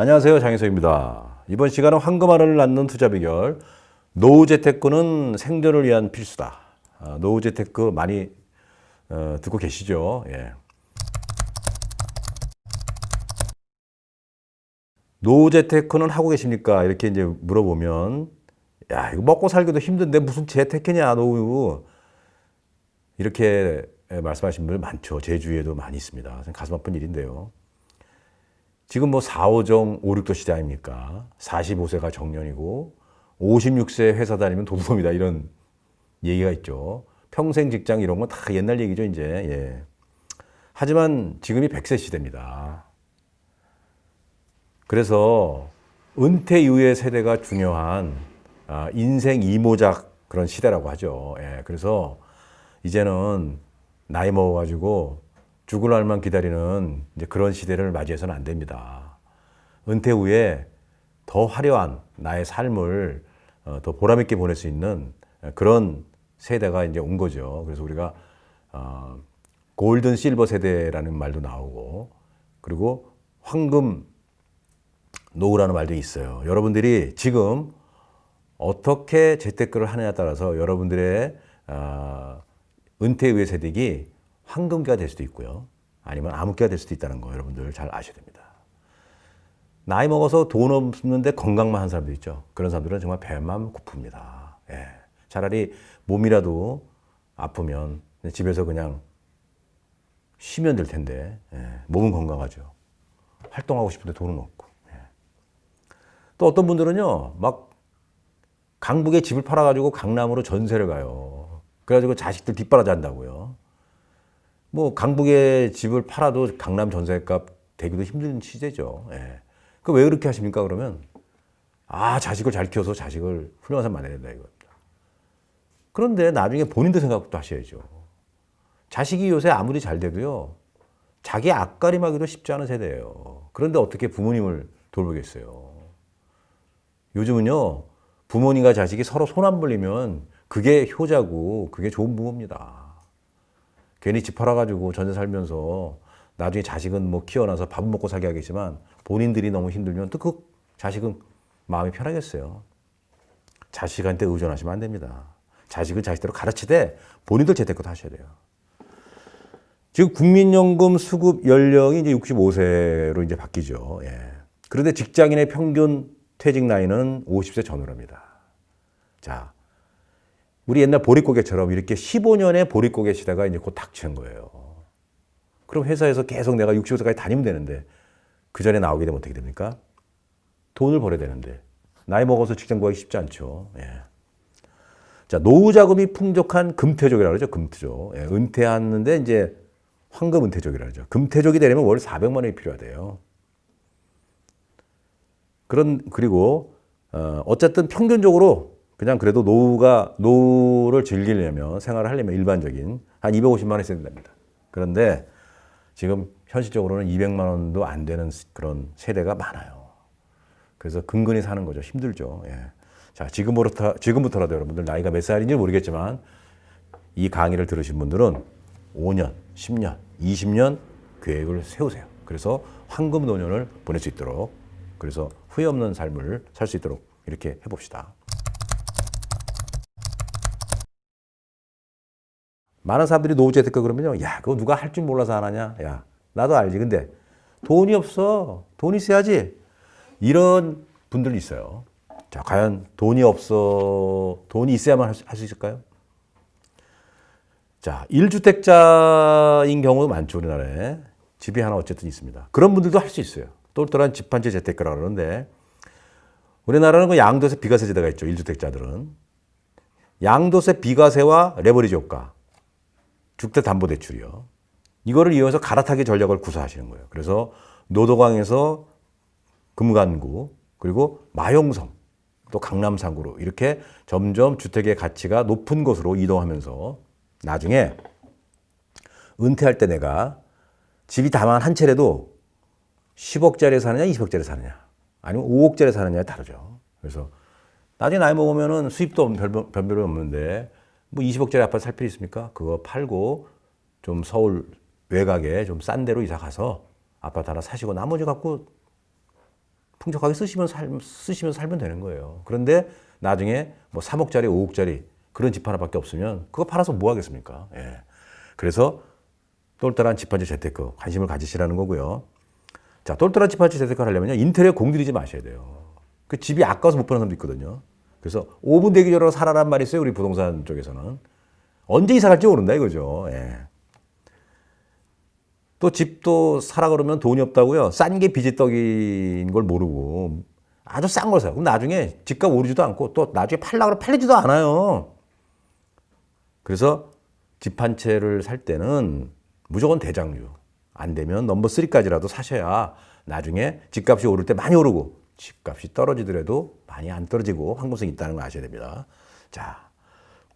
안녕하세요. 장혜석입니다. 이번 시간은 황금알을 낳는 투자 비결, 노후 재테크는 생존을 위한 필수다. 노후 재테크 많이 듣고 계시죠? 예. 노후 재테크는 하고 계십니까? 이렇게 이제 물어보면, 야, 이거 먹고 살기도 힘든데 무슨 재테크냐, 노후. 이렇게 말씀하시는 분들 많죠. 제 주위에도 많이 있습니다. 가슴 아픈 일인데요. 지금 뭐 4, 5정, 5, 6도 시대 아닙니까? 45세가 정년이고 56세 회사 다니면 도둑놈이다 이런 얘기가 있죠. 평생 직장 이런 건 다 옛날 얘기죠, 이제. 예. 하지만 지금이 100세 시대입니다. 그래서 은퇴 이후의 세대가 중요한 인생 이모작 그런 시대라고 하죠. 예. 그래서 이제는 나이 먹어가지고 죽을 날만 기다리는 이제 그런 시대를 맞이해서는 안 됩니다. 은퇴 후에 더 화려한 나의 삶을 더 보람있게 보낼 수 있는 그런 세대가 이제 온 거죠. 그래서 우리가 골든 실버 세대라는 말도 나오고, 그리고 황금 노후라는 말도 있어요. 여러분들이 지금 어떻게 재테크를 하느냐에 따라서 여러분들의 은퇴 후의 세대기 황금기가 될 수도 있고요. 아니면 암흑기가 될 수도 있다는 거 여러분들 잘 아셔야 됩니다. 나이 먹어서 돈 없는데 건강만 한 사람들 있죠. 그런 사람들은 정말 배만 고픕니다. 예. 차라리 몸이라도 아프면 집에서 그냥 쉬면 될 텐데, 예. 몸은 건강하죠. 활동하고 싶은데 돈은 없고. 예. 또 어떤 분들은요, 막 강북에 집을 팔아가지고 강남으로 전세를 가요. 그래가지고 자식들 뒷바라지 한다고요. 뭐 강북에 집을 팔아도 강남 전세값 대기도 힘든 시대죠. 예. 그 왜 그렇게 하십니까? 그러면 자식을 잘 키워서 자식을 훌륭한 사람 만들어야 된다 이겁니다. 그런데 나중에 본인도 생각도 하셔야죠. 자식이 요새 아무리 잘 돼도요, 자기 앞가림하기도 쉽지 않은 세대예요. 그런데 어떻게 부모님을 돌보겠어요? 요즘은요, 부모님과 자식이 서로 손 안 벌리면 그게 효자고 그게 좋은 부모입니다. 괜히 집 팔아가지고 전세 살면서 나중에 자식은 뭐 키워놔서 밥 먹고 살게 하겠지만 본인들이 너무 힘들면 또 그 자식은 마음이 편하겠어요. 자식한테 의존하시면 안 됩니다. 자식은 자식대로 가르치되 본인들 재테크도 하셔야 돼요. 지금 국민연금 수급 연령이 이제 65세로 이제 바뀌죠. 예. 그런데 직장인의 평균 퇴직 나이는 50세 전후랍니다. 자, 우리 옛날 보릿고개처럼 이렇게 15년의 보릿고개 시대가 이제 곧 닥치는 거예요. 그럼 회사에서 계속 내가 65세까지 다니면 되는데 그 전에 나오게 되면 어떻게 됩니까? 돈을 벌어야 되는데 나이 먹어서 직장 구하기 쉽지 않죠. 예. 자, 노후 자금이 풍족한 금태족이라고 그러죠. 금태족. 예. 은퇴하는데 이제 황금 은퇴족이라고 그러죠. 금태족이 되려면 월 400만 원이 필요하대요. 그리고 어쨌든 평균적으로 그냥 그래도 노후를 즐기려면, 생활을 하려면 일반적인 한 250만 원 있어야 된답니다. 그런데 지금 현실적으로는 200만 원도 안 되는 그런 세대가 많아요. 그래서 근근히 사는 거죠. 힘들죠. 예. 자, 지금부터라도 여러분들 나이가 몇 살인지 모르겠지만 이 강의를 들으신 분들은 5년, 10년, 20년 계획을 세우세요. 그래서 황금 노년을 보낼 수 있도록, 그래서 후회 없는 삶을 살 수 있도록 이렇게 해봅시다. 많은 사람들이 노후 재테크 그러면요, 야, 그거 누가 할 줄 몰라서 안 하냐? 야, 나도 알지. 근데 돈이 없어. 돈 있어야지. 이런 분들이 있어요. 자, 과연 돈이 있어야만 할 수 있을까요? 자, 1주택자인 경우도 많죠, 우리나라에. 집이 하나 어쨌든 있습니다. 그런 분들도 할 수 있어요. 똘똘한 집 한 채 재테크라고 그러는데, 우리나라는 그 양도세 비과세 제도가 있죠, 1주택자들은. 양도세 비과세와 레버리지 효과. 주택담보대출이요. 이거를 이용해서 갈아타기 전략을 구사하시는 거예요. 그래서 노도강에서 금간구, 그리고 마용성, 또 강남상구로 이렇게 점점 주택의 가치가 높은 곳으로 이동하면서 나중에 은퇴할 때 내가 집이 다만 한 채라도 10억짜리 사느냐, 20억짜리 사느냐, 아니면 5억짜리 사느냐에 다르죠. 그래서 나중에 나이 먹으면은 수입도 별로 없는데 뭐 20억짜리 아파트 살 필요 있습니까? 그거 팔고 좀 서울 외곽에 좀 싼 데로 이사 가서 아파트 하나 사시고 나머지 갖고 풍족하게 쓰시면 살면 되는 거예요. 그런데 나중에 뭐 3억짜리, 5억짜리 그런 집 하나밖에 없으면 그거 팔아서 뭐 하겠습니까? 예. 그래서 똘똘한 집 한 채 재테크 관심을 가지시라는 거고요. 자, 똘똘한 집 한 채 재테크를 하려면요. 인테리어 공들이지 마셔야 돼요. 그 집이 아까워서 못 파는 사람도 있거든요. 그래서 5분 대기 전으로 살아란 말이 있어요. 우리 부동산 쪽에서는. 언제 이사 갈지 모른다 이거죠. 예. 또 집도 사라 그러면 돈이 없다고요. 싼 게 비지떡인 걸 모르고 아주 싼 걸 사요. 그럼 나중에 집값 오르지도 않고 또 나중에 팔라 그러면 팔리지도 않아요. 그래서 집 한 채를 살 때는 무조건 대장주. 안 되면 넘버 3까지라도 사셔야 나중에 집값이 오를 때 많이 오르고 집값이 떨어지더라도 많이 안 떨어지고 황금성이 있다는 걸 아셔야 됩니다. 자,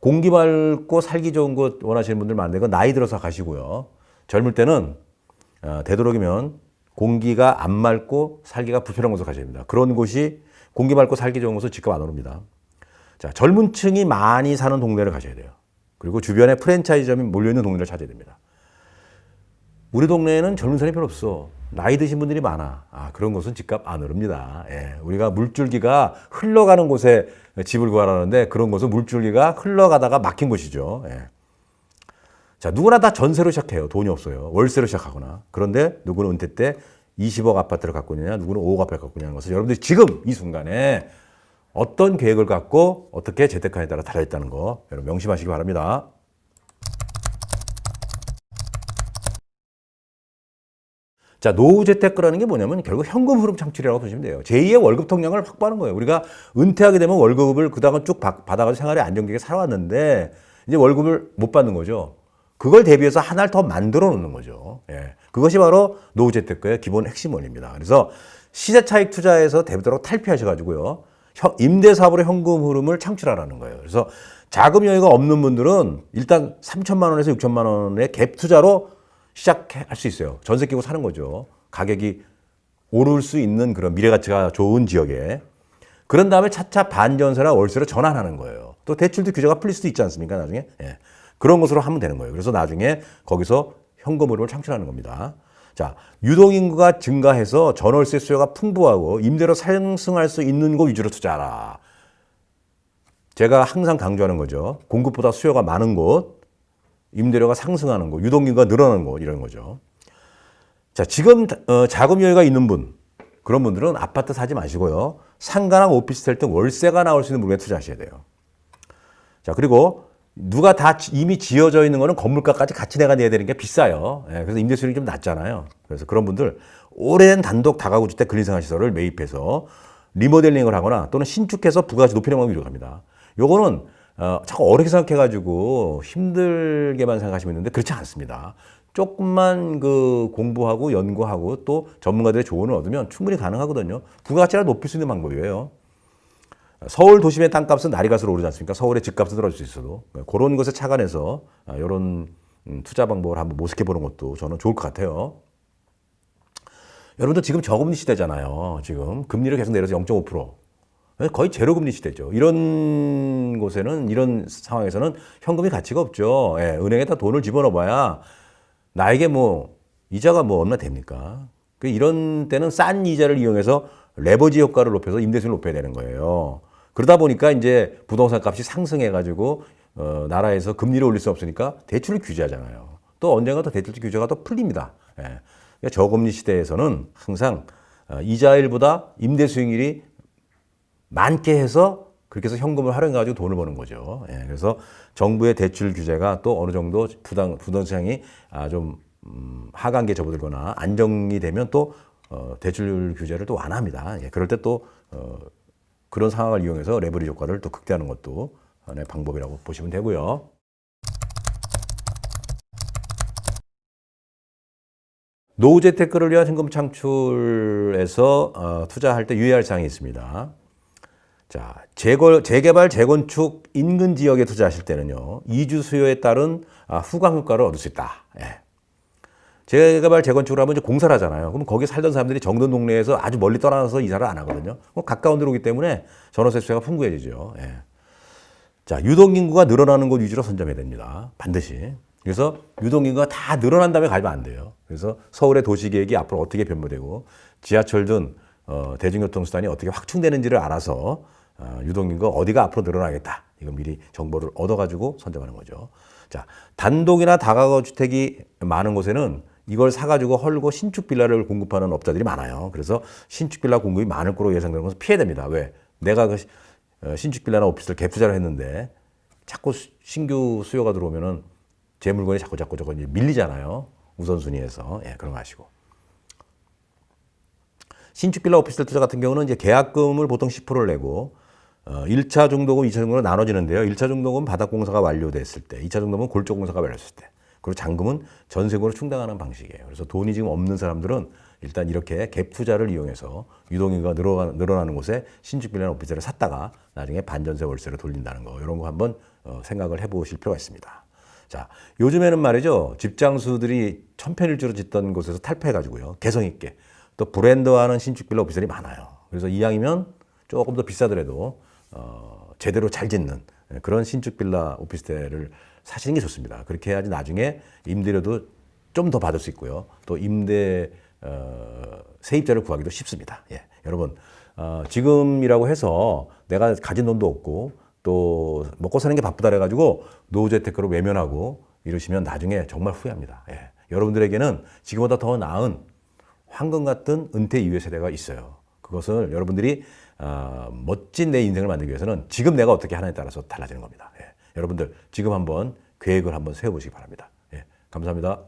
공기 맑고 살기 좋은 곳 원하시는 분들 많은데 그건 나이 들어서 가시고요. 젊을 때는 되도록이면 공기가 안 맑고 살기가 불편한 곳으로 가셔야 됩니다. 그런 곳이 공기 맑고 살기 좋은 곳은 집값 안 오릅니다. 자, 젊은 층이 많이 사는 동네를 가셔야 돼요. 그리고 주변에 프랜차이즈점이 몰려있는 동네를 찾아야 됩니다. 우리 동네에는 젊은 사람이 별로 없어. 나이 드신 분들이 많아. 그런 곳은 집값 안 오릅니다. 예, 우리가 물줄기가 흘러가는 곳에 집을 구하라는데 그런 곳은 물줄기가 흘러가다가 막힌 곳이죠. 예. 자, 누구나 다 전세로 시작해요. 돈이 없어요. 월세로 시작하거나. 그런데 누구는 은퇴 때 20억 아파트를 갖고 있느냐, 누구는 5억 아파트를 갖고 있냐는 것을 여러분들이 지금 이 순간에 어떤 계획을 갖고 어떻게 재테크하냐에 따라 달려있다는 거 여러분 명심하시기 바랍니다. 자, 노후 재테크라는 게 뭐냐면 결국 현금 흐름 창출이라고 보시면 돼요. 제2의 월급 통장을 확보하는 거예요. 우리가 은퇴하게 되면 월급을 그동안 쭉 받아가지고 생활에 안정되게 살아왔는데 이제 월급을 못 받는 거죠. 그걸 대비해서 하나를 더 만들어 놓는 거죠. 예. 그것이 바로 노후 재테크의 기본 핵심 원리입니다. 그래서 시세 차익 투자에서 되도록 탈피하셔가지고요. 임대 사업으로 현금 흐름을 창출하라는 거예요. 그래서 자금 여유가 없는 분들은 일단 3천만 원에서 6천만 원의 갭 투자로 시작할 수 있어요. 전세 끼고 사는 거죠. 가격이 오를 수 있는 그런 미래 가치가 좋은 지역에. 그런 다음에 차차 반전세나 월세로 전환하는 거예요. 또 대출도 규제가 풀릴 수도 있지 않습니까? 나중에. 예. 그런 것으로 하면 되는 거예요. 그래서 나중에 거기서 현금 흐름을 창출하는 겁니다. 자, 유동인구가 증가해서 전월세 수요가 풍부하고 임대료 상승할 수 있는 곳 위주로 투자하라. 제가 항상 강조하는 거죠. 공급보다 수요가 많은 곳, 임대료가 상승하는 곳, 유동인구가 늘어나는 곳 이런 거죠. 자, 지금 자금 여유가 있는 분, 그런 분들은 아파트 사지 마시고요. 상가나 오피스텔 등 월세가 나올 수 있는 물건에 투자하셔야 돼요. 자, 그리고 누가 다 이미 지어져 있는 거는 건물가까지 같이 내가 내야 되는 게 비싸요. 예, 그래서 임대 수익이 좀 낮잖아요. 그래서 그런 분들 오랜 단독 다가구 주택 근린생활시설을 매입해서 리모델링을 하거나 또는 신축해서 부가가치 높이는 방법이 유력합니다. 요거는 자꾸 어렵게 생각해가지고 힘들게만 생각하시면 있는데 그렇지 않습니다. 조금만 그 공부하고 연구하고 또 전문가들의 조언을 얻으면 충분히 가능하거든요. 부가가치를 높일 수 있는 방법이에요. 서울 도심의 땅값은 날이 갈수록 오르지 않습니까? 서울의 집값은 떨어질 수 있어도. 그런 것에 착안해서 이런 투자 방법을 한번 모색해 보는 것도 저는 좋을 것 같아요. 여러분들 지금 저금리 시대잖아요. 지금 금리를 계속 내려서 0.5%. 거의 제로금리 시대죠. 이런 곳에는, 이런 상황에서는 현금이 가치가 없죠. 예, 은행에다 돈을 집어넣어봐야 나에게 뭐 이자가 뭐 얼마 됩니까? 이런 때는 싼 이자를 이용해서 레버지 효과를 높여서 임대수를 높여야 되는 거예요. 그러다 보니까 이제 부동산 값이 상승해가지고 나라에서 금리를 올릴 수 없으니까 대출을 규제하잖아요. 또 언젠가 또 대출 규제가 또 풀립니다. 예. 그러니까 저금리 시대에서는 항상 이자율보다 임대 수익률이 많게 해서 그렇게 해서 현금을 활용해가지고 돈을 버는 거죠. 예. 그래서 정부의 대출 규제가 또 어느 정도 부동산이 좀 하강기에 접어들거나 안정이 되면 또 대출 규제를 또 완화합니다. 예. 그럴 때 또 그런 상황을 이용해서 레버리지 효과를 또 극대화하는 것도 하나의 방법이라고 보시면 되고요. 노후 재테크를 위한 현금 창출에서 투자할 때 유의할 사항이 있습니다. 자, 재개발, 재건축 인근 지역에 투자하실 때는요, 이주 수요에 따른 후광 효과를 얻을 수 있다. 예. 재개발, 재건축을 하면 이제 공사를 하잖아요. 그럼 거기 살던 사람들이 정든 동네에서 아주 멀리 떠나서 이사를 안 하거든요. 가까운 데로 오기 때문에 전월세 수요가 풍부해지죠. 예. 자, 유동인구가 늘어나는 곳 위주로 선점해야 됩니다. 반드시. 그래서 유동인구가 다 늘어난 다음에 가면 안 돼요. 그래서 서울의 도시계획이 앞으로 어떻게 변모되고 지하철 등 대중교통수단이 어떻게 확충되는지를 알아서 유동인구가 어디가 앞으로 늘어나겠다. 이거 미리 정보를 얻어가지고 선정하는 거죠. 자, 단독이나 다가구 주택이 많은 곳에는 이걸 사가지고 헐고 신축 빌라를 공급하는 업자들이 많아요. 그래서 신축 빌라 공급이 많을 거로 예상되는 것은 피해됩니다. 왜? 내가 그 신축 빌라나 오피스를 갭 투자를 했는데 자꾸 신규 수요가 들어오면은 제 물건이 자꾸 저거 이제 밀리잖아요. 우선순위에서. 예, 그런 거 아시고. 신축 빌라 오피스텔 투자 같은 경우는 이제 계약금을 보통 10%를 내고 1차 중도금, 2차 중도금으로 나눠지는데요. 1차 중도금 바닥 공사가 완료됐을 때, 2차 중도금은 골조 공사가 완료됐을 때, 그리고 잔금은 전세금으로 충당하는 방식이에요. 그래서 돈이 지금 없는 사람들은 일단 이렇게 갭 투자를 이용해서 유동인구가 늘어나는 곳에 신축 빌라나 오피스텔을 샀다가 나중에 반전세 월세로 돌린다는 거, 이런 거 한번 생각을 해보실 필요가 있습니다. 자, 요즘에는 말이죠. 집장수들이 천편일주로 짓던 곳에서 탈피해가지고요. 개성 있게 또 브랜드화하는 신축 빌라 오피스텔이 많아요. 그래서 이왕이면 조금 더 비싸더라도 제대로 잘 짓는 그런 신축 빌라 오피스텔을 사시는 게 좋습니다. 그렇게 해야지 나중에 임대료도 좀 더 받을 수 있고요. 또 임대 세입자를 구하기도 쉽습니다. 예, 여러분 지금이라고 해서 내가 가진 돈도 없고 또 먹고 사는 게 바쁘다 그래가지고 노후재테크로 외면하고 이러시면 나중에 정말 후회합니다. 예, 여러분들에게는 지금보다 더 나은 황금 같은 은퇴 이후의 세대가 있어요. 그것을 여러분들이 멋진 내 인생을 만들기 위해서는 지금 내가 어떻게 하느냐에 따라서 달라지는 겁니다. 예, 여러분들 지금 한번 계획을 한번 세워보시기 바랍니다. 예, 감사합니다.